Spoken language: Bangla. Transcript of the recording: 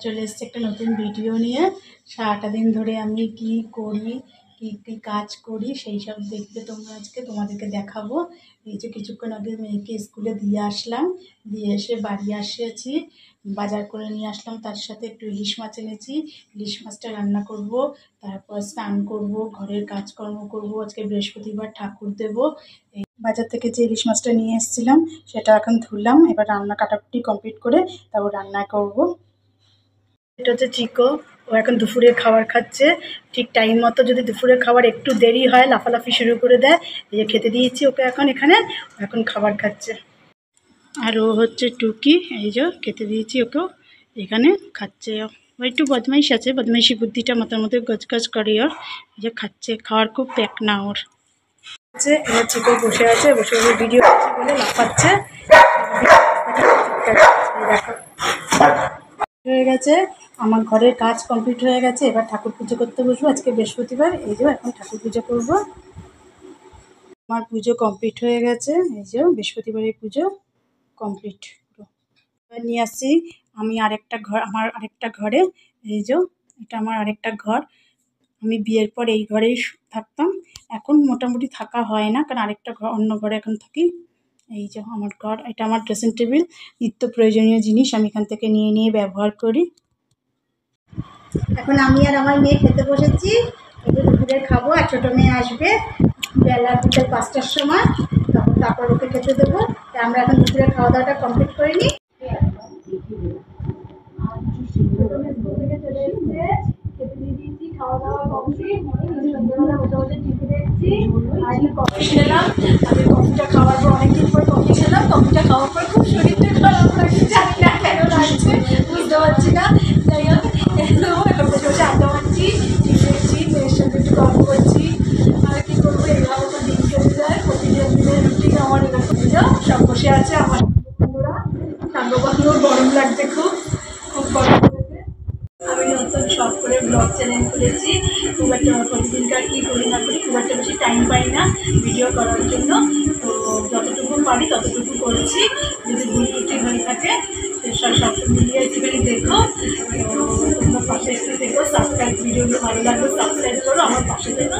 চলে এসেছি একটা নতুন ভিডিও নিয়ে। সারাটা দিন ধরে আমি কি করি, কি কি কাজ করি সেই সব দেখবে তোমরা। আজকে তোমাদেরকে দেখাবো। এই যে কিছুক্ষণ আগে মেয়েকে স্কুলে দিয়ে আসলাম, দিয়ে এসে বাড়ি এসেছি, বাজার করে নিয়ে আসলাম, তার সাথে একটু ইলিশ মাছ এনেছি। ইলিশ মাছটা রান্না করব, তারপর স্নান করব, ঘরের কাজকর্ম করব। আজকে বৃহস্পতিবার, ঠাকুর দেব। বাজার থেকে যে ইলিশ মাছটা নিয়ে এসেছিলাম সেটা এখন ধুলাম, এবার রান্না কাটাকুটি কমপ্লিট করে তারপর রান্না করব। এটা হচ্ছে চিকো, ও এখন দুপুরের খাবার খাচ্ছে। ঠিক টাইম মতো যদি দুপুরের খাবার একটু দেরি হয় লাফালাফি শুরু করে দেয়। এই যে খেতে দিয়েছি ওকে এখন এখানে, এখন খাবার খাচ্ছে। আর ও হচ্ছে টুকি, এই যে খেতে দিয়েছি ওকেও, এখানে খাচ্ছে। ও একটু বদমাইশ আছে, বদমাইশি বুদ্ধিটা মাথার মধ্যে গজগজ করে ওর। এই যে খাচ্ছে, খাওয়ার খুব প্যাক না ওর। এবার চিকো বসে আছে, বসে বসে ভিডিও করছে বলে লাফাচ্ছে। হয়ে গেছে, আমার ঘরের কাজ কমপ্লিট হয়ে গেছে। এবার ঠাকুর পুজো করতে বসবো। আজকে বৃহস্পতিবার, এই যে এখন ঠাকুর পুজো করব। আমার পুজো কমপ্লিট হয়ে গেছে, এই যে বৃহস্পতিবারের পুজো কমপ্লিট। এবার নিয়ে আসছি আমি আরেকটা ঘর, আমার আরেকটা ঘরে। এই যে এটা আমার আরেকটা ঘর। আমি বিয়ের পর এই ঘরেই থাকতাম, এখন মোটামুটি থাকা হয় না, কারণ আরেকটা ঘর, অন্য ঘরে এখন থাকি। এই যে আমার ঘর, এটা আমার ড্রেসিং টেবিল। নিত্য প্রয়োজনীয় জিনিস আমি এখান থেকে নিয়ে নিয়ে ব্যবহার করি। এখন আমি আর আমার মেয়ে খেতে বসেছি, একটু দুপুরে খাবো। আর ছোটো মেয়ে আসবে বেলা বিকেল 5টার সময়, তারপর ওকে খেতে দেবো। আমরা এখন দুপুরে খাওয়া দাওয়াটা কমপ্লিট করে নিই। চলে এসছে, খেতে দিয়ে দিয়েছি, খাওয়া দাওয়া কমপ্লিট। সন্ধ্যাবেলা বসে বসে টিভি দেখছি, আর কফি খেলাম। আমি কফিটা খাওয়ার পর অনেকদিন পর কফি খেলাম। কফিটা খাওয়ার পর খুব শরীরটা খারাপ লাগছে, জানি না কেন লাগছে, বুঝতে পারছি না। যাই হোক, এখন বসে বসে আড্ডা মারছি, টিভি দেখছি, মেয়ের সঙ্গে একটু গল্প করছি। আর কি করবো, এইভাবে তো দিন চলে যায়। প্রতিদিন দিনের রুটিন আমার এরকম। সব বসে আছে আমার বন্ধুরা, সাঙ্গ বান্ধব। গরম লাগছে, খুব খুব গরম লাগছে। আমি নতুন শখ করে ব্লগ চ্যানেল খুলেছি। খুব একটা প্রতিদিনকার কী করি না করি, খুব একটা বেশি টাইম পাই না ভিডিও করার জন্য। তো যতটুকু পারি ততটুকু করেছি। যদি ভুল ত্রুটি হয়ে থাকে সব মিলিয়ে একটুখানি দেখো। তো তোমরা পাশে একটু দেখো, সাবস্ক্রাইব, ভিডিওগুলো ভালো লাগবে সাবস্ক্রাইব করো, আমার পাশে দেখো।